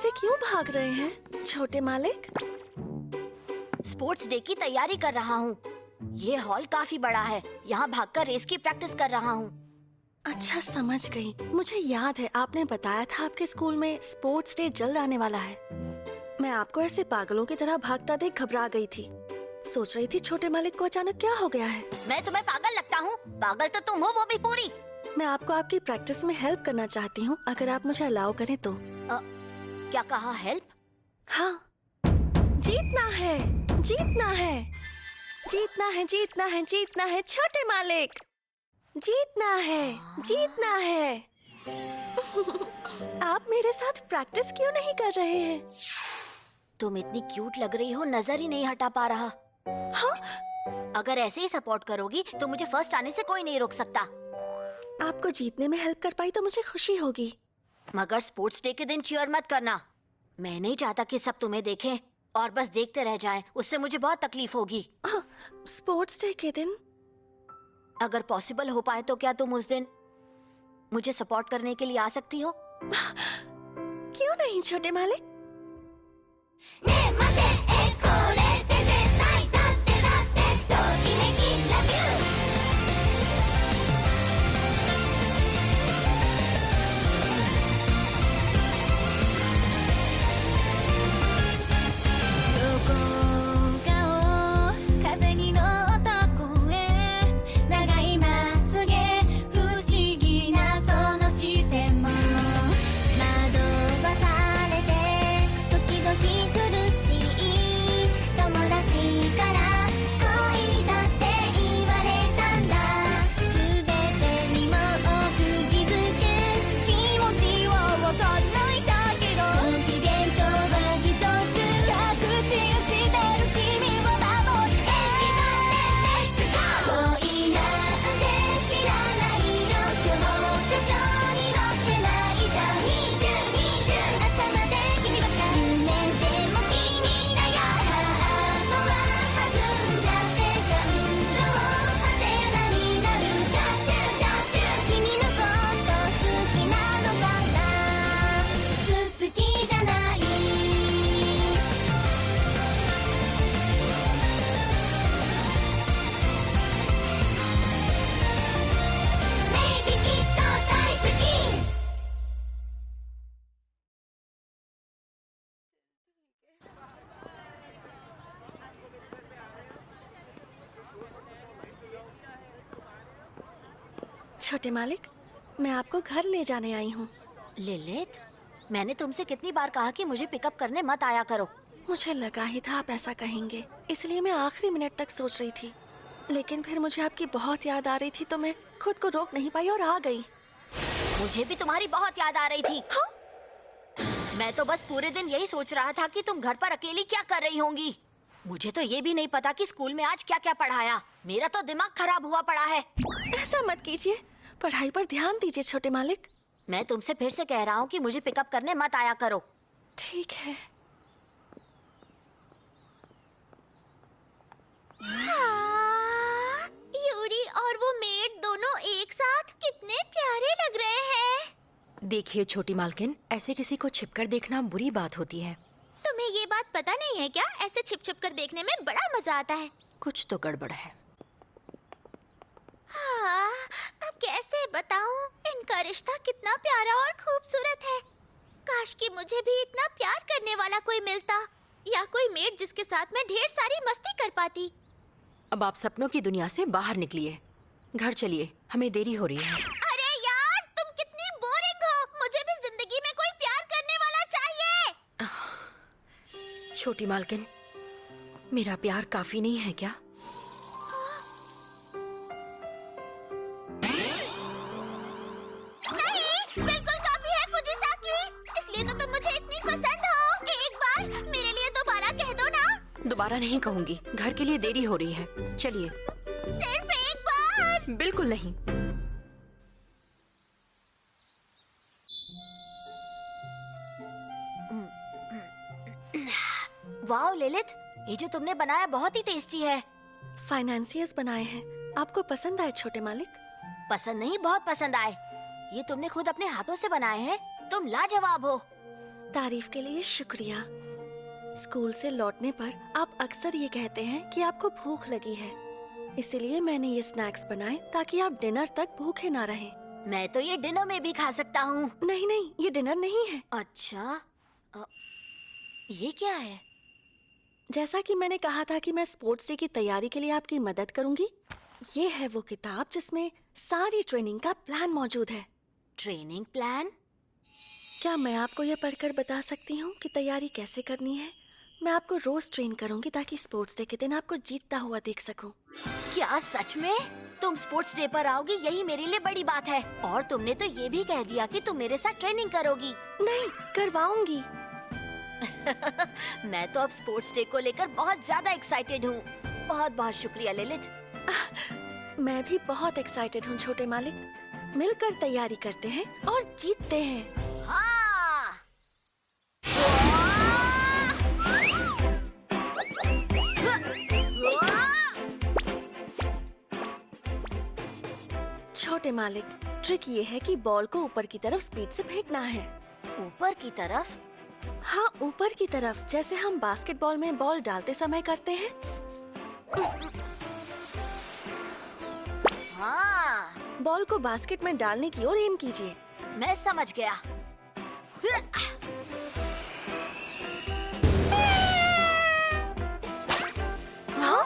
से क्यों भाग रहे हैं छोटे मालिक? स्पोर्ट्स डे की तैयारी कर रहा हूँ। ये हॉल काफी बड़ा है, यहाँ भागकर रेस की प्रैक्टिस कर रहा हूँ। अच्छा समझ गई। मुझे याद है आपने बताया था आपके स्कूल में स्पोर्ट्स डे जल्द आने वाला है। मैं आपको ऐसे पागलों की तरह भागता देख घबरा गई थी। सोच रही थी छोटे मालिक को अचानक क्या हो गया है। मैं तुम्हें पागल लगता हूँ? पागल तो तुम हो, वो भी पूरी। मैं आपको आपकी प्रैक्टिस में हेल्प करना चाहती हूँ, अगर आप मुझे अलाउ करें तो। क्या कहा, हेल्प? हाँ, जीतना है, जीतना है, जीतना है, जीतना है, जीतना है छोटे मालिक, जीतना है, जीतना है। आप मेरे साथ प्रैक्टिस क्यों नहीं कर रहे हैं? तुम इतनी क्यूट लग रही हो, नजर ही नहीं हटा पा रहा। हाँ? अगर ऐसे ही सपोर्ट करोगी तो मुझे फर्स्ट आने से कोई नहीं रोक सकता। आपको जीतने में हेल्प कर पाई तो मुझे खुशी होगी। मगर स्पोर्ट्स डे के दिन चीयर मत करना। मैं नहीं चाहता कि सब तुम्हें देखें और बस देखते रह जाएं। उससे मुझे बहुत तकलीफ होगी। स्पोर्ट्स डे के दिन? अगर पॉसिबल हो पाए तो क्या तुम उस दिन मुझे सपोर्ट करने के लिए आ सकती हो? क्यों नहीं छोटे मालिक? छोटे मालिक, मैं आपको घर ले जाने आई हूँ। लिलित, मैंने तुमसे कितनी बार कहा कि मुझे पिकअप करने मत आया करो। मुझे लगा ही था आप ऐसा कहेंगे, इसलिए मैं आखिरी मिनट तक सोच रही थी। लेकिन फिर मुझे आपकी बहुत याद आ रही थी तो मैं खुद को रोक नहीं पाई और आ गई। मुझे भी तुम्हारी बहुत याद आ रही थी। हाँ? मैं तो बस पूरे दिन यही सोच रहा था कि तुम घर पर अकेली क्या कर रही होंगी। मुझे तो ये भी नहीं पता कि स्कूल में आज क्या क्या पढ़ाया। मेरा तो दिमाग खराब हुआ पड़ा है। ऐसा मत कीजिए, पढ़ाई पर ध्यान दीजिए छोटे मालिक। मैं तुमसे फिर से कह रहा हूँ कि मुझे पिकअप करने मत आया करो। ठीक है। यूरी और वो मेड दोनों एक साथ कितने प्यारे लग रहे हैं। देखिए छोटी मालकिन, ऐसे किसी को छिपकर देखना बुरी बात होती है। तुम्हें ये बात पता नहीं है क्या? ऐसे छिप छिप कर देखने में बड़ा मजा आता है। कुछ तो गड़बड़ है। हाँ, अब कैसे बताऊं? इनका रिश्ता कितना प्यारा और खूबसूरत है। काश कि मुझे भी इतना प्यार करने वाला कोई मिलता, या कोई मेड जिसके साथ मैं ढेर सारी मस्ती कर पाती। अब आप सपनों की दुनिया से बाहर निकलिए। घर चलिए, हमें देरी हो रही है। अरे यार, तुम कितनी बोरिंग हो। मुझे भी जिंदगी में कोई प्यार करने वाला चाहिए। छोटी मालकिन, मेरा प्यार काफी नहीं है क्या? नहीं, बिल्कुल काफी है फुजिसाकी। इसलिए तो तुम मुझे इतनी पसंद हो। एक बार मेरे लिए दोबारा कह दो ना। दोबारा नहीं कहूंगी, घर के लिए देरी हो रही है। चलिए। सिर्फ एक बार। बिल्कुल नहीं। वाह लिलित, ये जो तुमने बनाया बहुत ही टेस्टी है। फाइनेंसियर्स बनाए हैं। आपको पसंद आए छोटे मालिक? पसंद नहीं, बहुत पसंद आए। ये तुमने खुद अपने हाथों से बनाए हैं। तुम लाजवाब हो। तारीफ के लिए शुक्रिया। स्कूल से लौटने पर आप अक्सर ये कहते हैं कि आपको भूख लगी है, इसीलिए मैंने ये स्नैक्स बनाए ताकि आप डिनर तक भूखे ना रहें। मैं तो ये डिनर में भी खा सकता हूँ। नहीं नहीं, ये डिनर नहीं है। अच्छा, ये क्या है? जैसा कि मैंने कहा था कि मैं स्पोर्ट्स डे की तैयारी के लिए आपकी मदद करूंगी, ये है वो किताब जिसमें सारी ट्रेनिंग का प्लान मौजूद है। Training plan? क्या मैं आपको ये पढ़कर बता सकती हूँ कि तैयारी कैसे करनी है? मैं आपको रोज ट्रेन करूंगी ताकि स्पोर्ट्स डे के दिन आपको जीतता हुआ देख सकूं। क्या सच में? तुम स्पोर्ट्स डे पर आओगी, यही मेरे लिए बड़ी बात है। और तुमने तो ये भी कह दिया कि तुम मेरे साथ ट्रेनिंग करोगी। नहीं, करवाऊंगी। मैं तो अब स्पोर्ट्स डे को लेकर बहुत ज्यादा एक्साइटेड हूँ। बहुत बहुत शुक्रिया लिलिथ। मैं भी बहुत एक्साइटेड हूँ छोटे मालिक। मिलकर तैयारी करते हैं और जीतते हैं। हाँ! छोटे मालिक, ट्रिक ये है कि बॉल को ऊपर की तरफ स्पीड से फेंकना है। ऊपर की तरफ? हाँ, ऊपर की तरफ, जैसे हम बास्केटबॉल में बॉल डालते समय करते हैं। हाँ, बॉल को बास्केट में डालने की ओर एम कीजिए। मैं समझ गया। हाँ?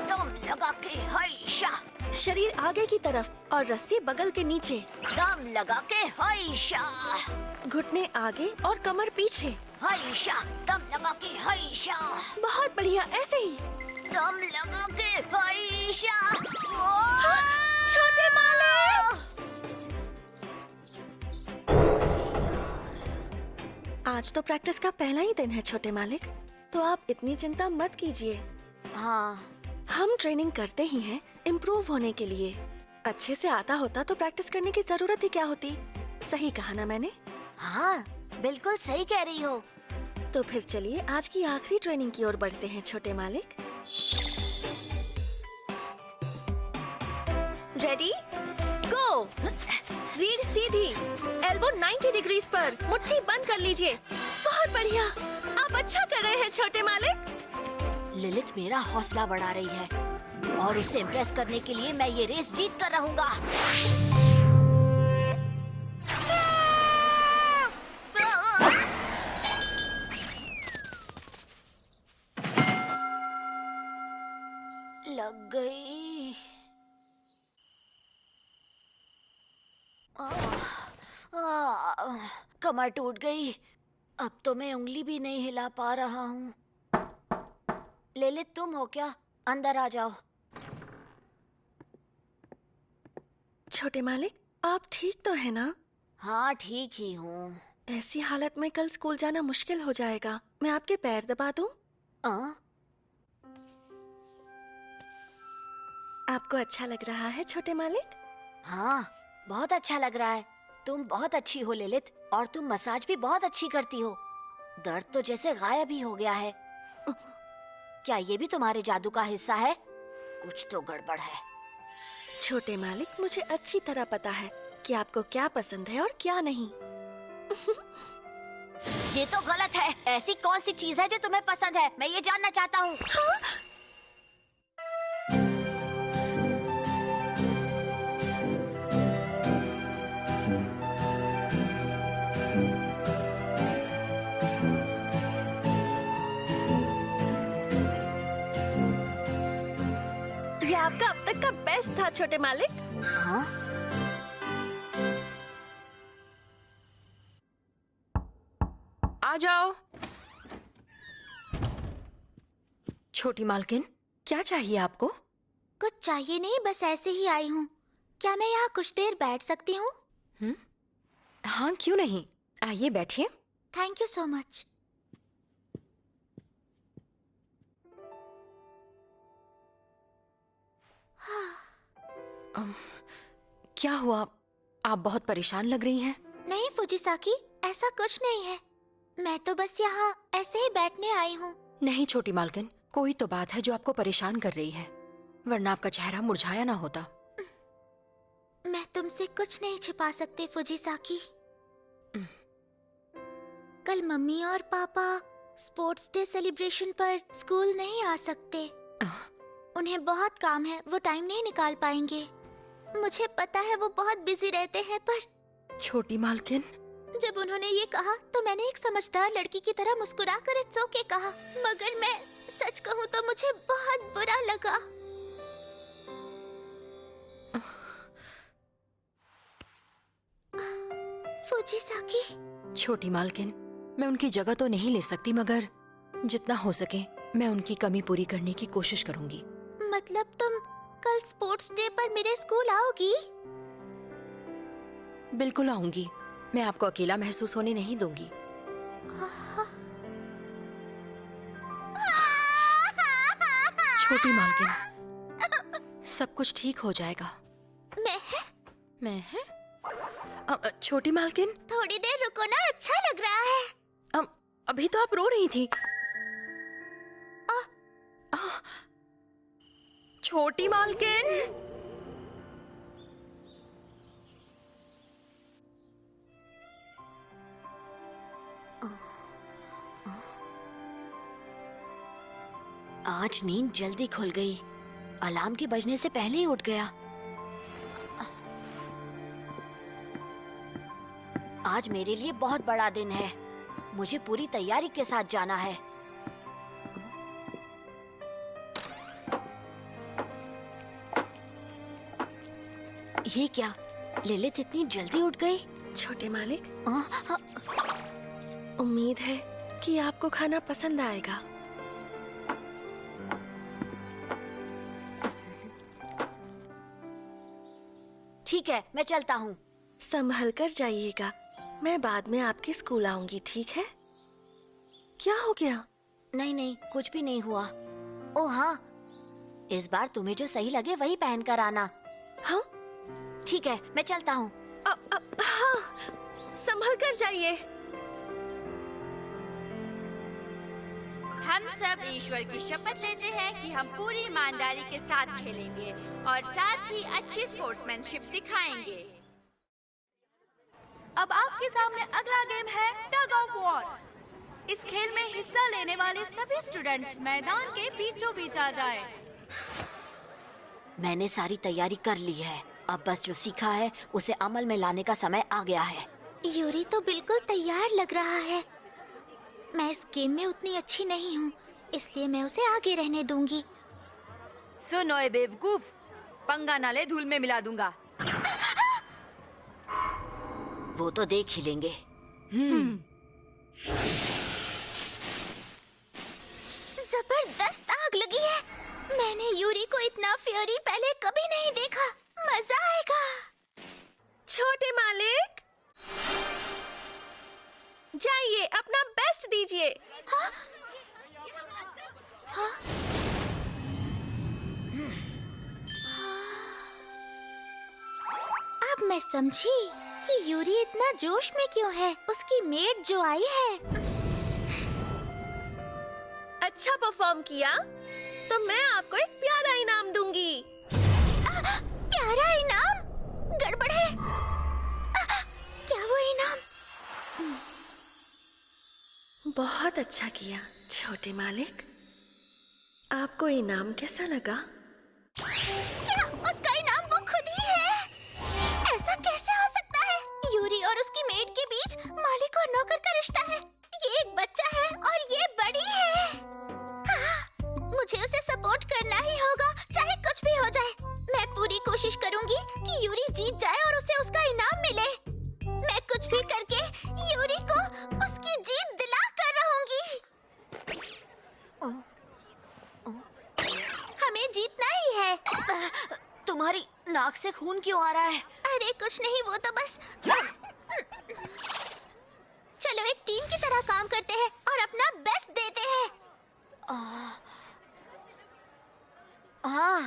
दम लगा के हैशा, शरीर आगे की तरफ और रस्सी बगल के नीचे। दम लगा के हैशा, घुटने आगे और कमर पीछे। हैशा, दम लगा के हैशा, बहुत बढ़िया, ऐसे ही। दम लगा के हैशा। छोटे मालिक! आज तो प्रैक्टिस का पहला ही दिन है छोटे मालिक, तो आप इतनी चिंता मत कीजिए। हाँ, हम ट्रेनिंग करते ही हैं इम्प्रूव होने के लिए। अच्छे से आता होता तो प्रैक्टिस करने की जरूरत ही क्या होती। सही कहा ना मैंने? हाँ, बिल्कुल सही कह रही हो। तो फिर चलिए आज की आखिरी ट्रेनिंग की ओर बढ़ते हैं छोटे मालिक। रेडी, गो। रीढ़ सीधी, एल्बो 90 डिग्रीज पर, मुट्ठी बंद कर लीजिए। बहुत बढ़िया, आप अच्छा कर रहे हैं छोटे मालिक। लिलिथ मेरा हौसला बढ़ा रही है और उसे इम्प्रेस करने के लिए मैं ये रेस जीत कर रहूंगा। लग गई। कमर टूट गई। अब तो मैं उंगली भी नहीं हिला पा रहा हूँ। लिलिथ, तुम हो क्या? अंदर आ जाओ। छोटे मालिक, आप ठीक तो है ना? हाँ, ठीक ही हूँ। ऐसी हालत में कल स्कूल जाना मुश्किल हो जाएगा। मैं आपके पैर दबा दूं? आपको अच्छा लग रहा है छोटे मालिक? हाँ, बहुत अच्छा लग रहा है। तुम बहुत अच्छी हो लिलिथ, और तुम मसाज भी बहुत अच्छी करती हो। दर्द तो जैसे गायब ही हो गया है। क्या ये भी तुम्हारे जादू का हिस्सा है? कुछ तो गड़बड़ है। छोटे मालिक, मुझे अच्छी तरह पता है कि आपको क्या पसंद है और क्या नहीं। ये तो गलत है। ऐसी कौन सी चीज है जो तुम्हें पसंद है? मैं ये जानना चाहता हूँ। हाँ? ये आपका अब तक का बेस्ट था छोटे मालिक। हाँ? आ जाओ। छोटी मालकिन, क्या चाहिए आपको? कुछ चाहिए नहीं, बस ऐसे ही आई हूँ। क्या मैं यहाँ कुछ देर बैठ सकती हूँ? हाँ, क्यों नहीं, आइए बैठिए। Thank you so much. क्या हुआ? आप बहुत परेशान लग रही हैं। नहीं फुजिसाकी, ऐसा कुछ नहीं है। मैं तो बस यहाँ ऐसे ही बैठने आई हूँ। नहीं छोटी मालकिन, कोई तो बात है जो आपको परेशान कर रही है, वरना आपका चेहरा मुरझाया ना होता। मैं तुमसे कुछ नहीं छिपा सकते फुजीसाकी। कल मम्मी और पापा स्पोर्ट्स डे सेलिब्रेशन पर स्कूल नहीं आ सकते। उन्हें बहुत काम है, वो टाइम नहीं निकाल पाएंगे। मुझे पता है वो बहुत बिजी रहते हैं, पर छोटी मालकिन, जब उन्होंने ये कहा तो मैंने एक समझदार लड़की की तरह मुस्कुराकर इट्स ओके कहा, मगर मैं सच कहूँ तो मुझे बहुत बुरा लगा। फुजीसाकी, छोटी मालकिन, मैं उनकी जगह तो नहीं ले सकती, मगर जितना हो सके मैं उनकी कमी पूरी करने की कोशिश करूंगी। मतलब तुम कल स्पोर्ट्स डे पर मेरे स्कूल आओगी? बिल्कुल आऊंगी। मैं आपको अकेला महसूस होने नहीं दूंगी। छोटी मालकिन, सब कुछ ठीक हो जाएगा। मैं है? छोटी मालकिन, थोड़ी देर रुको ना, अच्छा लग रहा है। अभी तो आप रो रही थी। छोटी मालकिन, आज नींद जल्दी खुल गई। अलार्म के बजने से पहले ही उठ गया। आज मेरे लिए बहुत बड़ा दिन है। मुझे पूरी तैयारी के साथ जाना है। ये क्या, लिलित इतनी जल्दी उठ गई? छोटे मालिक, उम्मीद है कि आपको खाना पसंद आएगा। ठीक है, मैं चलता हूँ। संभल कर जाइएगा, मैं बाद में आपके स्कूल आऊंगी, ठीक है? क्या हो गया? नहीं नहीं, कुछ भी नहीं हुआ। ओह हाँ, इस बार तुम्हें जो सही लगे वही पहन कर आना। हाँ ठीक है, मैं चलता हूँ। हाँ, संभल कर जाइए। हम सब ईश्वर की शपथ लेते हैं कि हम पूरी ईमानदारी के साथ खेलेंगे और साथ ही अच्छी स्पोर्ट्समैनशिप दिखाएंगे। अब आपके सामने अगला गेम है टग ऑफ वॉर। इस खेल में हिस्सा लेने वाले सभी स्टूडेंट्स मैदान के बीचों बीच आ जाएं। मैंने सारी तैयारी कर ली है। अब बस जो सीखा है उसे अमल में लाने का समय आ गया है। यूरी तो बिल्कुल तैयार लग रहा है। मैं इस गेम में उतनी अच्छी नहीं हूँ, इसलिए मैं उसे आगे रहने दूंगी। सुनो ए बेवकूफ, पंगा ना ले, धूल में मिला दूंगा। वो तो देख ही लेंगे। जबरदस्त आग लगी है। मैंने यूरी को इतना फ्यूरी पहले कभी नहीं देखा। मजा आएगा। छोटे मालिक, जाइए, अपना बेस्ट दीजिए। हाँ? हाँ? अब मैं समझी कि यूरी इतना जोश में क्यों है। उसकी मेड जो आई है। अच्छा परफॉर्म किया तो मैं आपको एक प्यारा इनाम दूंगी। प्यारा इनाम? गड़बड़ है। क्या वो इनाम? बहुत अच्छा किया छोटे मालिक। आपको इनाम कैसा लगा? क्या उसका इनाम वो खुद ही है? ऐसा कैसे हो सकता है? यूरी और उसकी मेड के बीच मालिक और नौकर का रिश्ता है। ये एक बच्चा है और ये बड़ी है। हाँ, मुझे उसे सपोर्ट करना ही होगा, चाहे कुछ भी हो जाए। मैं पूरी कोशिश करूंगी कि यूरी जीत जाए और उसे उसका इनाम मिले। मैं कुछ भी करके यूरी को उसकी जीत दिला कर रहूंगी। हमें जीतना ही है। तुम्हारी नाक से खून क्यों आ रहा है? अरे कुछ नहीं, वो तो बस। चलो एक टीम की तरह काम करते हैं और अपना बेस्ट देते हैं। हाँ,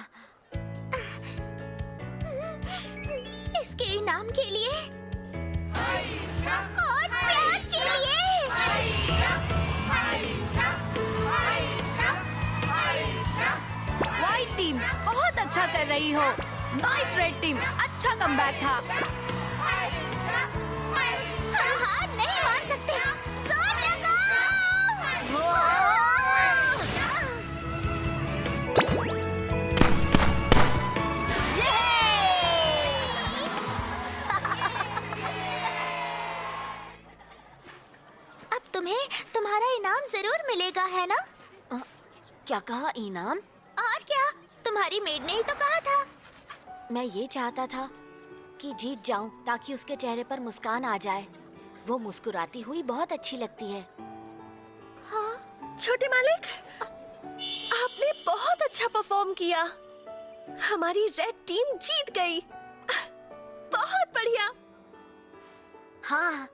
इसके इनाम के लिए और प्यार के लिए। व्हाइट टीम बहुत अच्छा कर रही हो। नाइस रेड टीम, अच्छा कमबैक था। हम हार नहीं मान सकते। जोर लगाओ। अब तुम्हें तुम्हारा इनाम जरूर मिलेगा, है ना? क्या कहा? इनाम? और क्या, तुम्हारी मेड ने ही तो कहा था। मैं ये चाहता था कि जीत जाऊं ताकि उसके चेहरे पर मुस्कान आ जाए। वो मुस्कुराती हुई बहुत अच्छी लगती है। छोटे मालिक, आपने बहुत अच्छा परफॉर्म किया। हमारी रेड टीम जीत गई। बहुत बढ़िया। हाँ,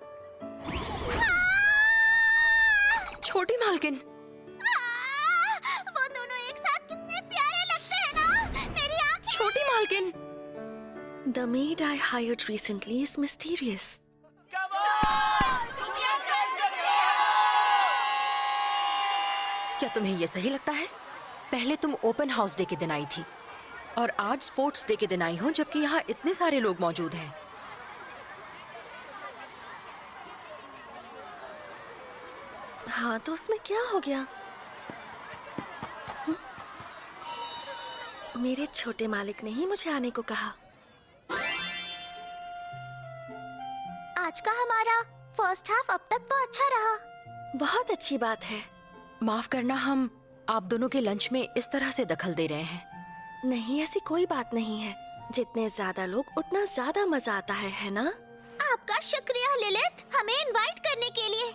छोटी मालकिन, वो दोनों एक साथ कितने प्यारे लगते हैं ना। मेरी आंखें। छोटी मालकिन। The maid I hired recently is mysterious. क्या तुम्हें ये सही लगता है? पहले तुम ओपन हाउस डे के दिन आई थी और आज स्पोर्ट्स डे के दिन आई हो, जबकि यहाँ इतने सारे लोग मौजूद हैं। हाँ, तो उसमें क्या हो गया? मेरे छोटे मालिक ने ही मुझे आने को कहा। आज का हमारा फर्स्ट हाफ अब तक तो अच्छा रहा। बहुत अच्छी बात है। माफ करना, हम आप दोनों के लंच में इस तरह से दखल दे रहे हैं। नहीं, ऐसी कोई बात नहीं है। जितने ज्यादा लोग उतना ज्यादा मजा आता है ना? आपका शुक्रिया लिलित, हमें इनवाइट करने के लिए।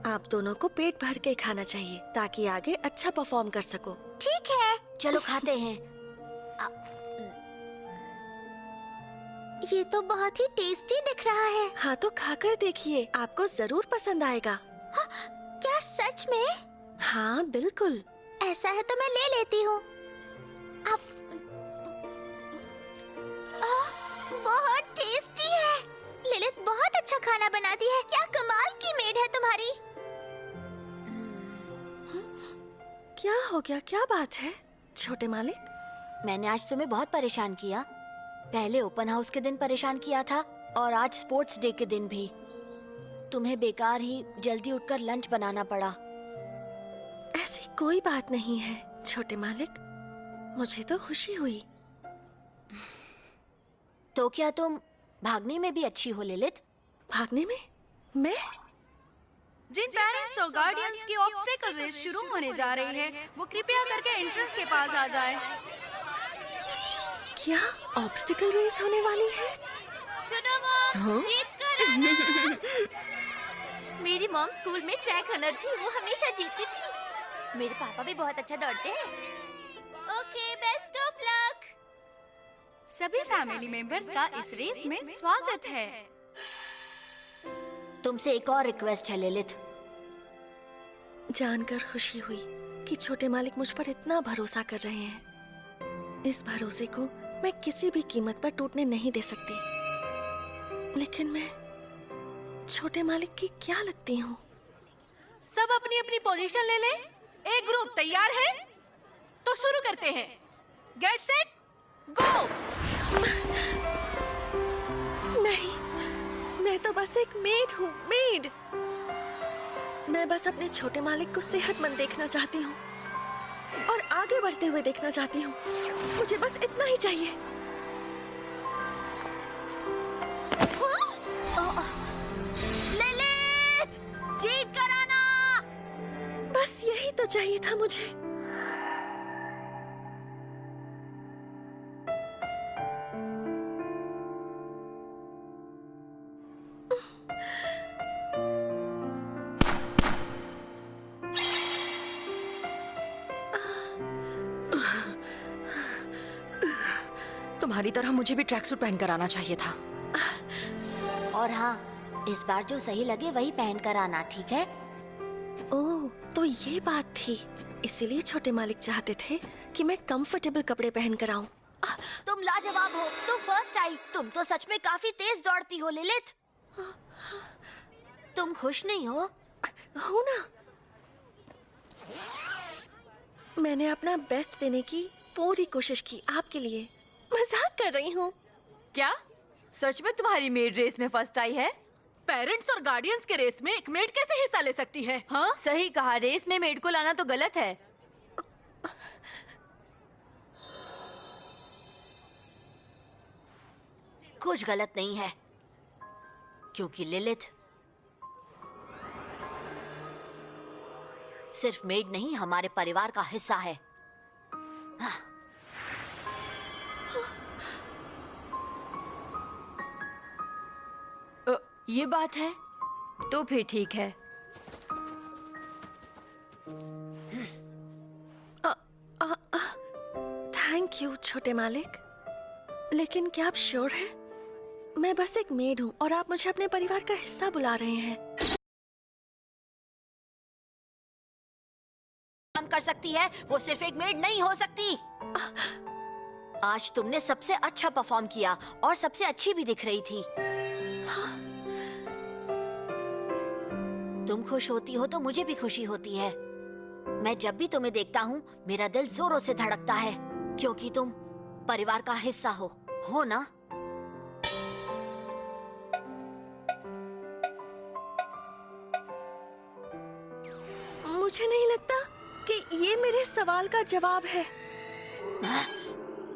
आप दोनों को पेट भर के खाना चाहिए ताकि आगे अच्छा परफॉर्म कर सको। ठीक है। चलो खाते हैं। ये तो बहुत ही टेस्टी दिख रहा है। हाँ, तो खाकर देखिए, आपको जरूर पसंद आएगा। क्या सच में? हाँ, बिल्कुल। ऐसा है तो मैं ले लेती हूँ। आप बहुत टेस्टी है। लिलित बहुत अच्छा खाना बनाती है। क्या कमाल की मेड है तुम्हारी। क्या हो गया? क्या बात है छोटे मालिक? मैंने आज तुम्हें बहुत परेशान किया। पहले ओपन हाउस के दिन परेशान किया था और आज स्पोर्ट्स डे के दिन भी। तुम्हें बेकार ही जल्दी उठकर लंच बनाना पड़ा। ऐसी कोई बात नहीं है छोटे मालिक, मुझे तो खुशी हुई। तो क्या तुम भागने में भी अच्छी हो लिलित? भागने में? मैं? जिन पेरेंट्स और गार्डियंस की ऑब्स्टेकल रेस शुरू होने जा रही है, वो कृपया करके एंट्रेंस के पास आ जाए। क्या ऑब्स्टिकल रेस होने वाली है? सुनो मॉम, जीत कर आना। मेरी मॉम स्कूल में ट्रैक रनर थी, वो हमेशा जीतती थी। मेरे पापा भी बहुत अच्छा दौड़ते हैं। Okay, best of luck. सभी फैमिली मेंबर्स का इस रेस में स्वागत है। तुमसे एक और रिक्वेस्ट है लिलित। जानकर खुशी हुई कि छोटे मालिक मुझ पर इतना भरोसा कर रहे हैं। इस भरोसे को मैं किसी भी कीमत पर टूटने नहीं दे सकती। लेकिन मैं छोटे मालिक की क्या लगती हूँ? सब अपनी अपनी पोजीशन ले लें। एक ग्रुप तैयार है तो शुरू करते हैं। Get set go. नहीं, मैं तो बस एक मेड हूँ, मेड। मैं बस अपने छोटे मालिक को सेहतमंद देखना चाहती हूँ और आगे बढ़ते हुए देखना चाहती हूँ। मुझे बस इतना ही चाहिए। लिलित, जीत कर आना। बस यही तो चाहिए था मुझे। तुम्हारी तरह मुझे भी ट्रैक सूट पहनकर आना चाहिए था। और हाँ, इस बार जो सही लगे वही पहन कर आना, ठीक है? ओह, तो ये बात थी। इसीलिए छोटे मालिक चाहते थे कि मैं कंफर्टेबल कपड़े पहन कर आऊं। तुम लाजवाब हो। तुम फर्स्ट आई। तुम तो सच में काफी तेज दौड़ती हो लिलित। तुम खुश नहीं हो? हो ना? मैंने अपना बेस्ट देने की पूरी कोशिश की आपके लिए। मजाक कर रही हूँ। क्या सच में तुम्हारी मेड रेस में फर्स्ट आई है? पेरेंट्स और गार्डियंस के रेस में एक मेड कैसे हिस्सा ले सकती है? हाँ, सही कहा, रेस में मेड को लाना तो गलत है। कुछ गलत नहीं है, क्योंकि लिलिथ सिर्फ मेड नहीं, हमारे परिवार का हिस्सा है। हाँ। ये बात है तो फिर ठीक है। थैंक यू छोटे मालिक, लेकिन क्या आप श्योर हैं? मैं बस एक मेड हूँ और आप मुझे अपने परिवार का हिस्सा बुला रहे हैं। काम कर सकती है, वो सिर्फ एक मेड नहीं हो सकती। आज तुमने सबसे अच्छा परफॉर्म किया और सबसे अच्छी भी दिख रही थी। तुम खुश होती हो तो मुझे भी खुशी होती है। मैं जब भी तुम्हें देखता हूँ मेरा दिल जोरों से धड़कता है, क्योंकि तुम परिवार का हिस्सा हो ना? मुझे नहीं लगता कि ये मेरे सवाल का जवाब है।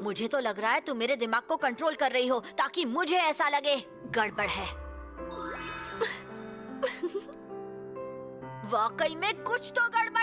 मुझे तो लग रहा है तुम मेरे दिमाग को कंट्रोल कर रही हो ताकि मुझे ऐसा लगे गड़बड़ है। वाकई में कुछ तो गड़बड़